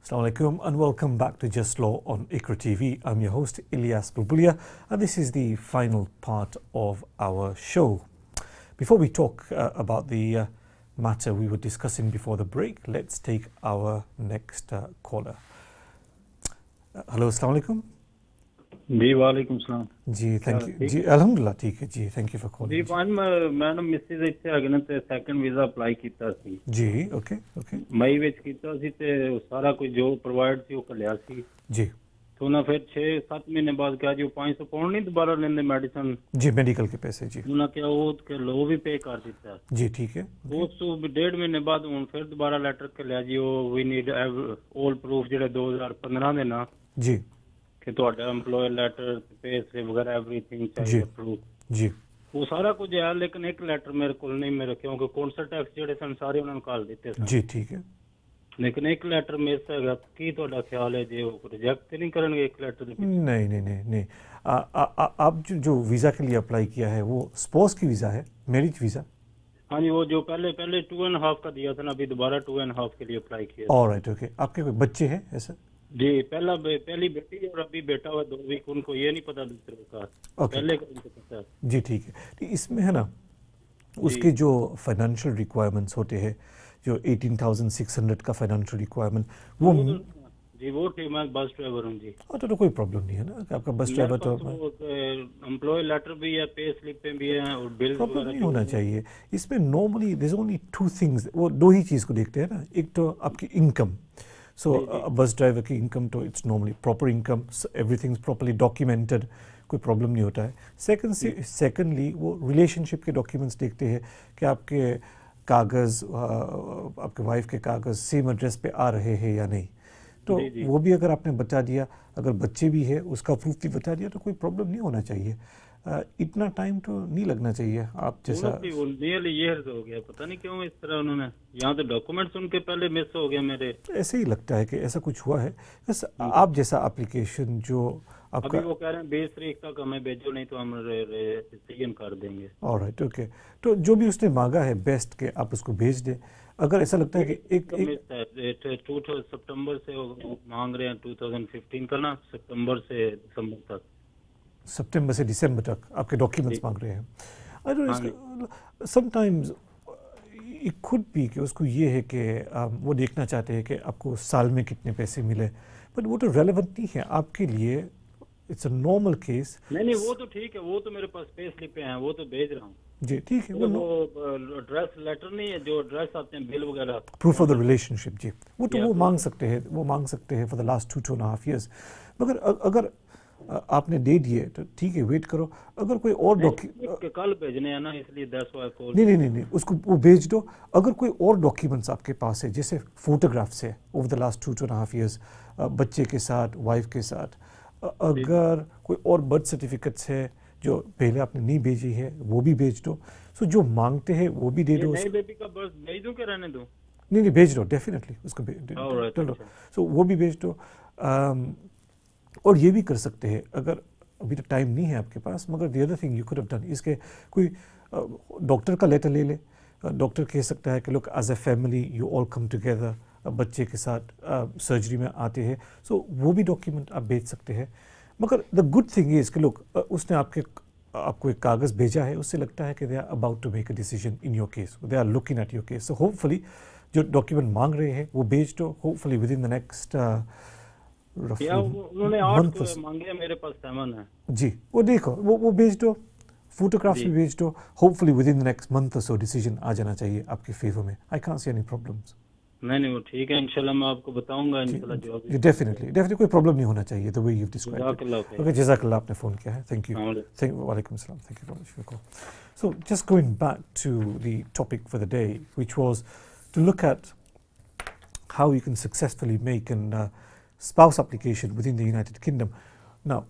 Assalamu alaikum and welcome back to Just Law on IQRA TV. I'm your host Ilyas Bulbulia and this is the final part of our show. Before we talk about the matter we were discussing before the break, let's take our next caller. Hello, Assalamu alaikum. जी वालेकुम सलाम जी thank you जी अल्हम्दुलिल्लाह ठीक है जी thank you for calling जी पान मैं ना Mrs ਇੱਥੇ ਆ ਗਏ ਨੇ ਤੇ ਸੈਕੰਡ ਵੀਜ਼ਾ ਅਪਲਾਈ ਕੀਤਾ ਸੀ जी ओके ओके ਮਈ ਵਿੱਚ ਕੀਤਾ ਸੀ ਤੇ ਸਾਰਾ ਕੁਝ ਜੋ ਪ੍ਰੋਵਾਈਡ ਸੀ ਉਹ ਕੱਲਿਆ ਸੀ जी तो ना फिर 6-7 महीने बाद क्या जी 500 पाउंड नहीं दोबारा लेने मेडिसिन जी मेडिकल के पैसे जी उन्होंने क्या वो के लो भी पे कर दिता जी ठीक है उस तो 1.5 महीने बाद हुन फिर दोबारा लेटर के लिया जी वो वी नीड ऑल प्रूफ जेडे 2015 दे ना जी कि ਤੁਹਾਡਾ एम्प्लॉय लेटर पे से वगैरह एवरीथिंग चाहिए प्रूफ जी वो सारा कुछ है लेकिन एक लेटर मेरे को नहीं मेरे क्योंकि कौंसल टैक्स जेडे सन सारे उन्होंने काल दिते सन जी ठीक है लेकिन एक लेटर मिस है की ਤੁਹਾਡਾ ख्याल है जे वो रिजेक्ट नहीं करेंगे एक लेटर नहीं नहीं नहीं नहीं आप जो वीज़ा के लिए अप्लाई किया है वो स्पोर्स की वीज़ा है मैरिज वीज़ा हाँ जी वो जो पहले 2.5 का दिया था ना अभी दोबारा 2.5 के लिए अप्लाई किया ऑलराइट ओके आपके कोई बच्चे हैं ऐसा जी पहली बेटी और अभी बेटा हुआ 2 वीक उनको ये नहीं पता दूसरे का पहले का उनको पता जी ठीक है तो इसमें है ना उसके जो फाइनेंशियल रिक्वायरमेंट्स होते हैं जो 18,600 का फाइनेंशियल रिक्वायरमेंट वो जी वो ठीक मैं बस ड्राइवर हूँ जी तो कोई प्रॉब्लम नहीं है ना कि आपका बस ड्राइवर तो एम्प्लॉय लेटर भी है पे स्लिप पे भी है और बिल प्रॉब्लम नहीं होना चाहिए इसमें normally there is only 2 things वो दो ही चीज़ को देखते हैं ना एक तो आपकी इनकम सो बस ड्राइवर की इनकम तो it's normally proper income everything is properly documented कोई प्रॉब्लम नहीं होता है सेकंडली वो रिलेशनशिप के डॉक्यूमेंट्स देखते हैं कि आपके कागज़ आपके वाइफ के कागज़ सेम एड्रेस पे आ रहे हैं या नहीं तो वो भी अगर आपने बता दिया अगर बच्चे भी है उसका प्रूफ भी बता दिया तो कोई प्रॉब्लम नहीं होना चाहिए इतना टाइम तो नहीं लगना चाहिए आप जैसा नियरली ईयर्स हो गया पता नहीं क्यों इस तरह उन्होंने यहाँ तो डॉक्यूमेंट्स उनके पहले मिस हो गए मेरे ऐसे ही लगता है कि ऐसा कुछ हुआ है बस आप जैसा एप्लीकेशन जो आपका अभी वो कह रहे हैं 20 तारीख तक हमें भेजो नहीं तो हम रिसीजन कर देंगे ऑलराइट ओके तो जो भी उसने मांगा है बेस्ट के आप उसको भेज दें अगर ऐसा लगता है कि एक सितंबर से मांग रहे हैं 2015 का ना सितंबर से दिसंबर तक सितंबर से दिसंबर तक आपके डॉक्यूमेंट्स मांग रहे हैं I don't sometimes it could be कि उसको ये है कि वो देखना चाहते हैं कि आपको साल में कितने पैसे मिले बट वो तो रेलेवेंट नहीं है आपके लिए इट्स अ नॉर्मल केस नहीं वो तो ठीक है वो तो मेरे पास पे स्लिप पे हैं वो तो भेज रहा हूँ जी ठीक है वो एड्रेस लेटर नहीं है जो एड्रेस आते हैं बिल वगैरह प्रूफ ऑफ द रिलेशनशिप जी वो तो वो मांग सकते हैं फॉर द लास्ट 2.5 years मगर अगर आपने दे दिए तो ठीक है वेट करो अगर कोई और डॉक्यूमेंट कल भेजने हैं ना इसलिए 10 नहीं उसको वो भेज दो अगर कोई और डॉक्यूमेंट्स आपके पास है जैसे फोटोग्राफ्स है ओवर द लास्ट 2.5 years बच्चे के साथ वाइफ के साथ अगर कोई और बर्थ सर्टिफिकेट्स है जो पहले आपने नहीं भेजी है वो भी भेज दो सो जो मांगते हैं वो भी दे दो बेबी का बर्थ भेज दूं क्या रहने दो नहीं भेज दो डेफिनेटली उसको चलो सो वो भी भेज दो और ये भी कर सकते हैं अगर अभी तो टाइम नहीं है आपके पास मगर the other thing you could have done इसके कोई डॉक्टर का लेटर ले ले डॉक्टर कह सकता है कि look as a family you all come together बच्चे के साथ सर्जरी में आते हैं सो वो भी डॉक्यूमेंट आप भेज सकते हैं मगर द गुड थिंग इज़ कि लुक उसने आपको एक कागज़ भेजा है उससे लगता है कि they are about to make a decision in your case they are looking at your case so hopefully जो डॉक्यूमेंट मांग रहे हैं वो भेज दो hopefully within the next उन्होंने 8 मांगे मेरे पास 7 है जी वो देखो वो भेज दो फोटोग्राफ्स भी भेज दो hopefully within the next month और सो डिसीजन आ जाना चाहिए आपके फेवर में I can't see any problems नहीं वो ठीक है इंशाल्लाह मैं आपको बताऊंगा इंशाल्लाह जो भी डेफिनेटली कोई प्रॉब्लम नहीं होना चाहिए the way you described okay जज़ाकल्लाह आपने फ़ोन किया है थैंक यू वालेकुम सलाम thank you very much for call so just going back to the topic for the day which was to look at how you can successfully make an spouse application within the United Kingdom. Now,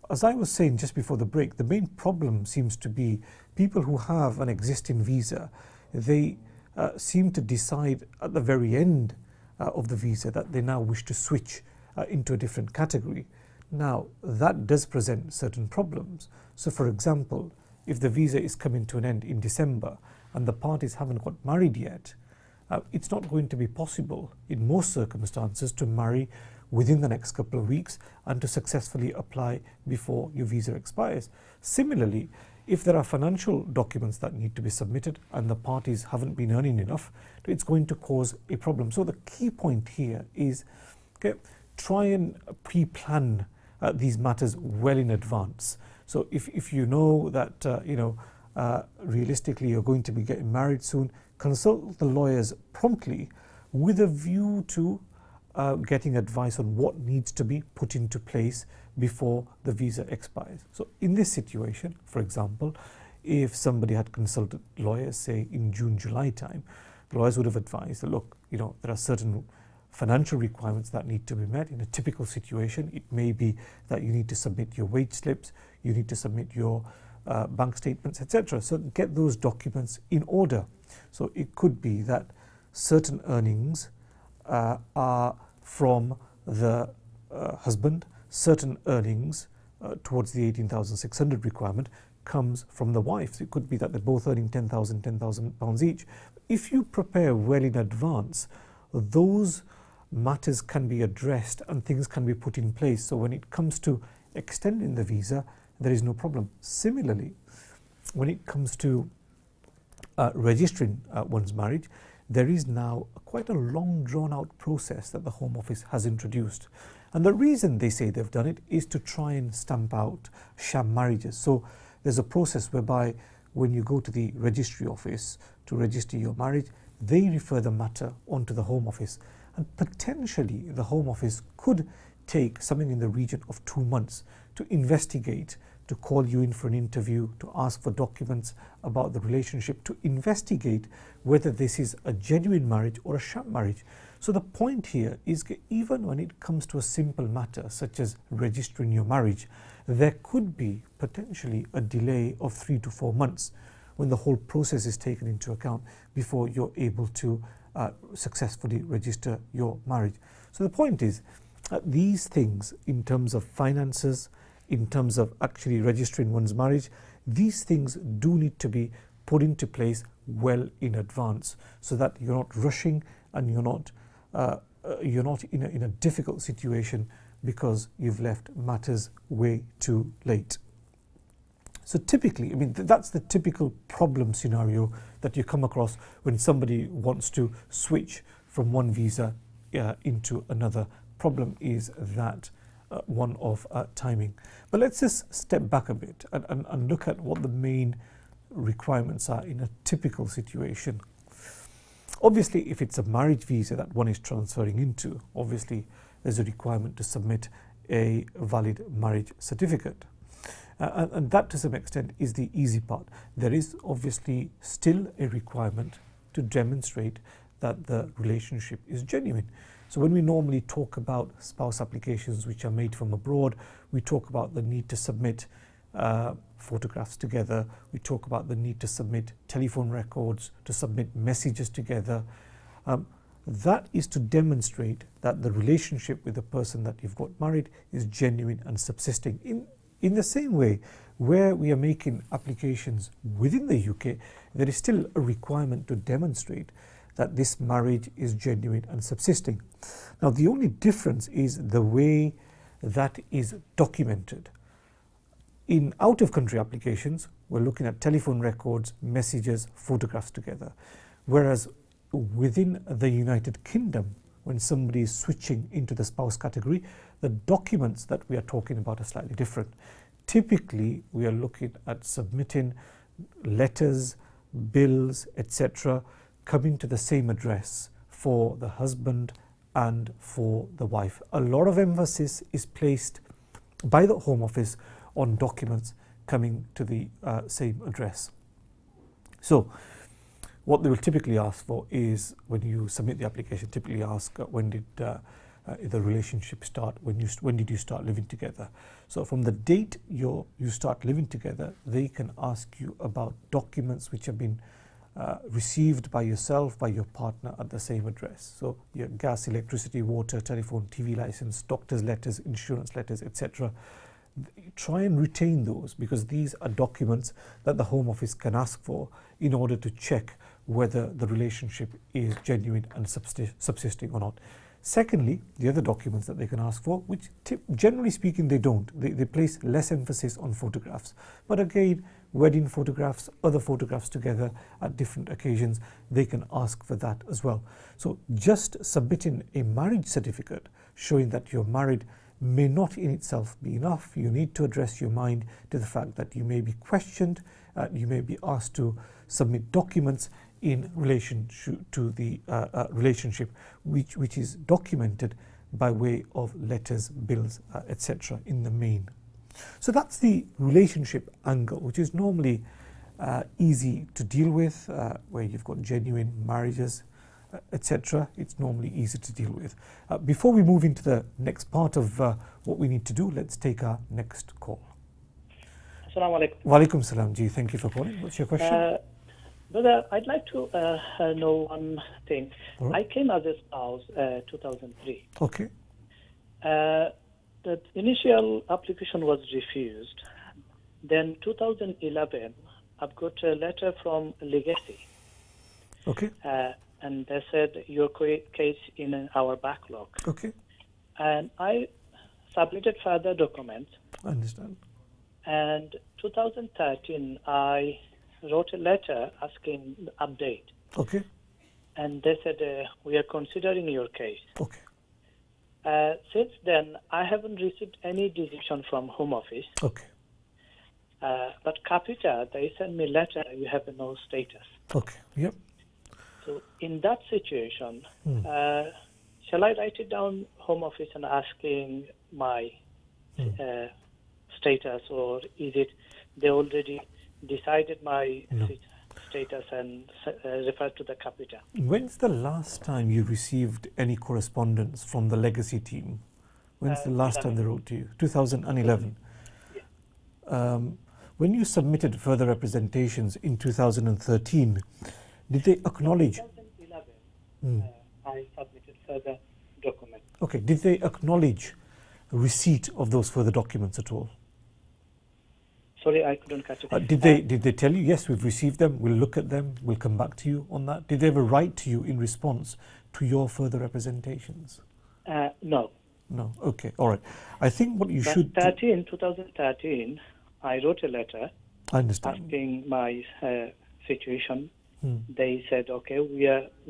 as I was saying just before the break, the main problem seems to be people who have an existing visa, they seem to decide at the very end of the visa that they now wish to switch into a different category. Now, that does present certain problems. So, for example, if the visa is coming to an end in December and the parties haven't got married yet, it's not going to be possible in most circumstances to marry within the next couple of weeks and to successfully apply before your visa expires. Similarly, if there are financial documents that need to be submitted and the parties haven't been earning enough, it's going to cause a problem. So the key point here is, okay, try and pre-plan these matters well in advance. So if you know that realistically you're going to be getting married soon, consult the lawyers promptly with a view to getting advice on what needs to be put into place before the visa expires. So in this situation, for example, if somebody had consulted lawyers, say in June, July time, the lawyers would have advised that, look, there are certain financial requirements that need to be met. In a typical situation, it may be that you need to submit your wage slips, you need to submit your bank statements, etc. So get those documents in order. So it could be that certain earnings are from the husband, certain earnings towards the 18,600 requirement comes from the wife. So it could be that they're both earning £10,000 each. If you prepare well in advance, those matters can be addressed and things can be put in place. So when it comes to extending the visa, there is no problem. Similarly, when it comes to registering one's marriage, there is now quite a long drawn out process that the Home Office has introduced. And the reason they say they've done it is to try and stamp out sham marriages. So there's a process whereby when you go to the registry office to register your marriage, they refer the matter onto the Home Office. And potentially the Home Office could take something in the region of 2 months to investigate, to call you in for an interview, to ask for documents about the relationship, to investigate whether this is a genuine marriage or a sham marriage. So the point here is that even when it comes to a simple matter such as registering your marriage, there could be potentially a delay of 3 to 4 months when the whole process is taken into account before you're able to successfully register your marriage. So the point is these things, in terms of finances, in terms of actually registering one's marriage, these things do need to be put into place well in advance so that you're not rushing and you're not in a difficult situation because you've left matters way too late. So typically, I mean, that's the typical problem scenario that you come across when somebody wants to switch from one visa into another. Problem is that one of timing. But let's just step back a bit and look at what the main requirements are in a typical situation. Obviously, if it's a marriage visa that one is transferring into, obviously there's a requirement to submit a valid marriage certificate. And that to some extent is the easy part. There is obviously still a requirement to demonstrate that the relationship is genuine. So when we normally talk about spouse applications which are made from abroad, we talk about the need to submit photographs together, we talk about the need to submit telephone records, to submit messages together. That is to demonstrate that the relationship with the person that you've got married is genuine and subsisting. In the same way, where we are making applications within the UK, there is still a requirement to demonstrate that this marriage is genuine and subsisting. Now, the only difference is the way that is documented. In out-of-country applications, we're looking at telephone records, messages, photographs together. Whereas within the United Kingdom, when somebody is switching into the spouse category, the documents that we are talking about are slightly different. Typically, we are looking at submitting letters, bills, etc., coming to the same address for the husband and for the wife. A lot of emphasis is placed by the Home Office on documents coming to the same address. So what they will typically ask for is, when you submit the application, typically ask when did the relationship start, when did you start living together. So from the date you start living together, they can ask you about documents which have been received by yourself, by your partner at the same address. So your gas, electricity, water, telephone, TV license, doctor's letters, insurance letters, etc. Try and retain those, because these are documents that the Home Office can ask for in order to check whether the relationship is genuine and subsisting or not. Secondly, the other documents that they can ask for, which generally speaking they don't, they place less emphasis on photographs. But again, wedding photographs, other photographs together at different occasions, they can ask for that as well. So just submitting a marriage certificate showing that you're married may not in itself be enough. You need to address your mind to the fact that you may be questioned, you may be asked to submit documents in relation to the relationship which is documented by way of letters, bills, etc. in the main. So that's the relationship angle, which is normally easy to deal with, where you've got genuine marriages, etc. It's normally easy to deal with. Before we move into the next part of what we need to do, let's take our next call. Assalamu alaikum. Wa alaikum salam ji. Thank you for calling. What's your question? Brother, I'd like to know one thing. Right. I came as a spouse 2003. Okay. The initial application was refused. Then 2011, I've got a letter from Legacy. Okay. And they said your case in our backlog. Okay. And I submitted further documents. I understand. And 2013, I wrote a letter asking update. Okay. And they said, we are considering your case. Okay. Since then, I haven't received any decision from Home Office. Okay. But Capita, they sent me a letter, you have no status. Okay. Yep. So in that situation, shall I write it down Home Office and asking my status, or is it they already decided my status and referred to the Capita? When's the last time you received any correspondence from the Legacy team? When's the last time they wrote to you? 2011. Yeah. When you submitted further representations in 2013, did they acknowledge? 2011, I submitted further documents. Okay. Did they acknowledge receipt of those further documents at all? Sorry, I couldn't catch it. Did they tell you, yes, we've received them, we'll look at them, we'll come back to you on that? Did they ever write to you in response to your further representations? No. No. Okay. All right. I think what you should 2013, I wrote a letter I understand. asking my situation. They said, okay, we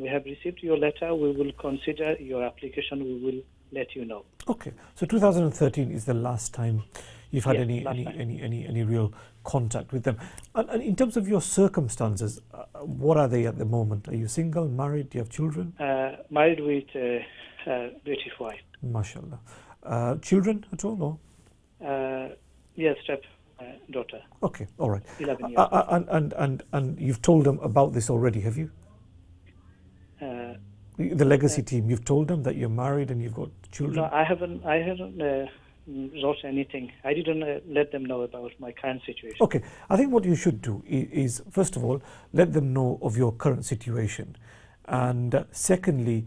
have received your letter, we will consider your application, we will let you know. Okay. So 2013 is the last time you've had any real contact with them. And in terms of your circumstances, what are they at the moment? Are you single, married, do you have children? Married with a British wife. MashaAllah. Children at all? Or? Yes, step daughter. Okay, all right. 11 years. And you've told them about this already, have you? The Legacy team, you've told them that you're married and you've got children? No, I haven't wrote anything. I didn't let them know about my current situation. Okay, I think what you should do is first of all, let them know of your current situation. And secondly,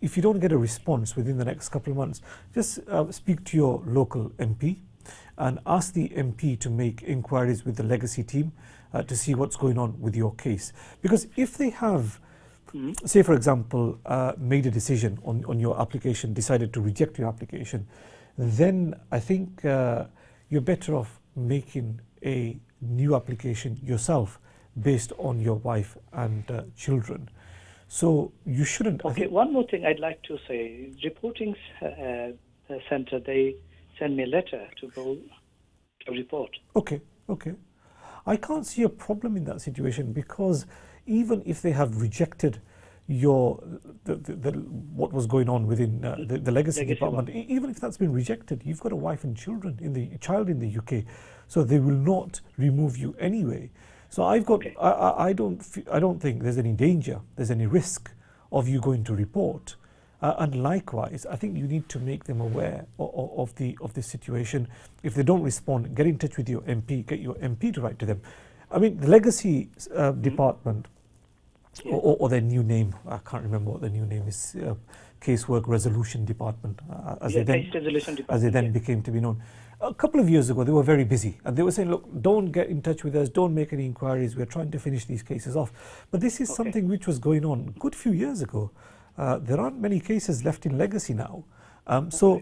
if you don't get a response within the next couple of months, just speak to your local MP and ask the MP to make inquiries with the Legacy team to see what's going on with your case. Because if they have, say for example, made a decision on your application, decided to reject your application, then I think you're better off making a new application yourself based on your wife and children. So you shouldn't. Okay, one more thing I'd like to say. Reporting center, they send me a letter to go to report. Okay, okay. I can't see a problem in that situation, because even if they have rejected your what was going on within the legacy department, even if that's been rejected, you've got a wife and children child in the UK, so they will not remove you anyway. So I've got I don't think there's any danger, there's any risk of you going to report. And likewise, I think you need to make them aware of this situation. If they don't respond, get in touch with your MP, get your MP to write to them. I mean, the legacy department, or their new name, I can't remember what the new name is, casework resolution department, as they then then became to be known. A couple of years ago, they were very busy and they were saying, look, don't get in touch with us, don't make any inquiries, we're trying to finish these cases off. But this is something which was going on a good few years ago. There aren't many cases left in legacy now. So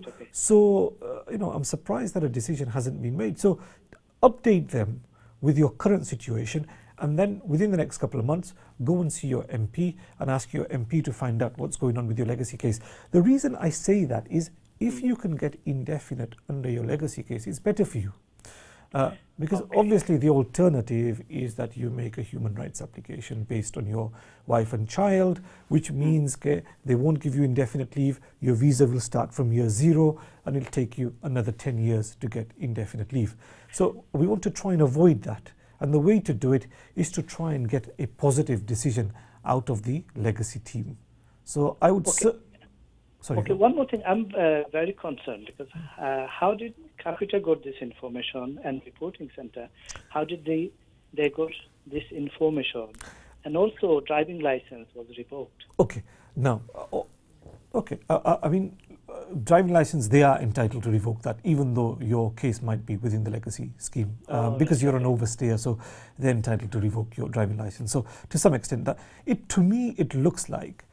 I'm surprised that a decision hasn't been made. So update them with your current situation, and then within the next couple of months, go and see your MP and ask your MP to find out what's going on with your legacy case. The reason I say that is, if you can get indefinite under your legacy case, it's better for you. Because obviously the alternative is that you make a human rights application based on your wife and child, which means they won't give you indefinite leave, your visa will start from year 0 and it'll take you another 10 years to get indefinite leave. So we want to try and avoid that. And the way to do it is to try and get a positive decision out of the legacy team. So I would one more thing. I'm very concerned because how did Capita got this information and reporting center? How did they got this information? And also driving license was revoked. Okay. Now, I mean, driving license, they are entitled to revoke that, even though your case might be within the legacy scheme, because you're an overstayer, so they're entitled to revoke your driving license. So to some extent, to me, it looks like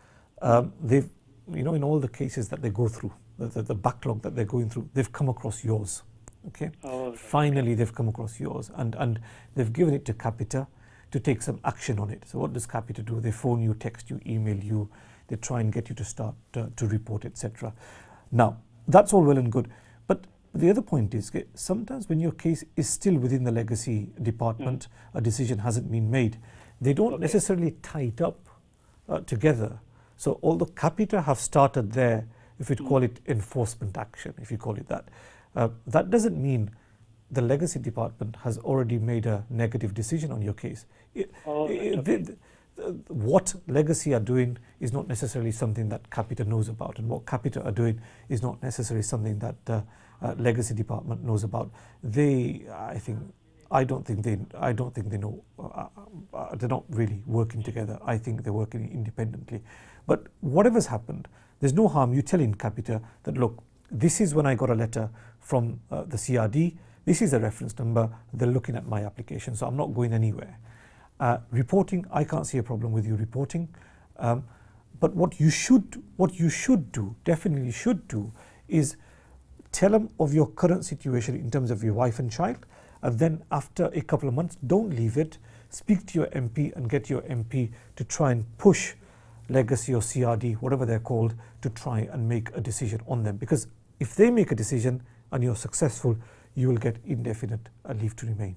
they've, in all the cases that they go through, the backlog that they're going through, they've come across yours. Okay. Finally, they've come across yours, and they've given it to Capita to take some action on it. So what does Capita do? They phone you, text you, email you, they try and get you to start to report, etc. Now, that's all well and good. But the other point is, sometimes when your case is still within the legacy department, a decision hasn't been made, they don't necessarily tie it up together. So although Capita have started there, if you call it enforcement action, if you call it that, that doesn't mean the legacy department has already made a negative decision on your case. What legacy are doing is not necessarily something that Capita knows about, and what Capita are doing is not necessarily something that legacy department knows about. I don't think they know. They're not really working together. I think they're working independently. But whatever's happened, there's no harm you telling Capita that, look, this is when I got a letter from the CRD. This is a reference number. They're looking at my application, so I'm not going anywhere. Reporting, I can't see a problem with you reporting. But what you should do, definitely should do, is tell them of your current situation in terms of your wife and child. And then after a couple of months, don't leave it. Speak to your MP and get your MP to try and push legacy or CRD, whatever they're called, to try and make a decision on them. Because if they make a decision and you're successful, you will get indefinite leave to remain.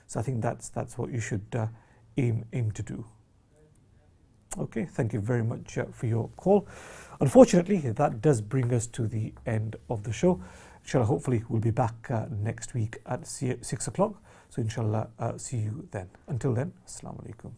So I think that's what you should aim to do. Okay, thank you very much for your call. Unfortunately, that does bring us to the end of the show. Inshallah, hopefully we'll be back next week at 6 o'clock. So inshallah, see you then. Until then, Assalamu alaikum.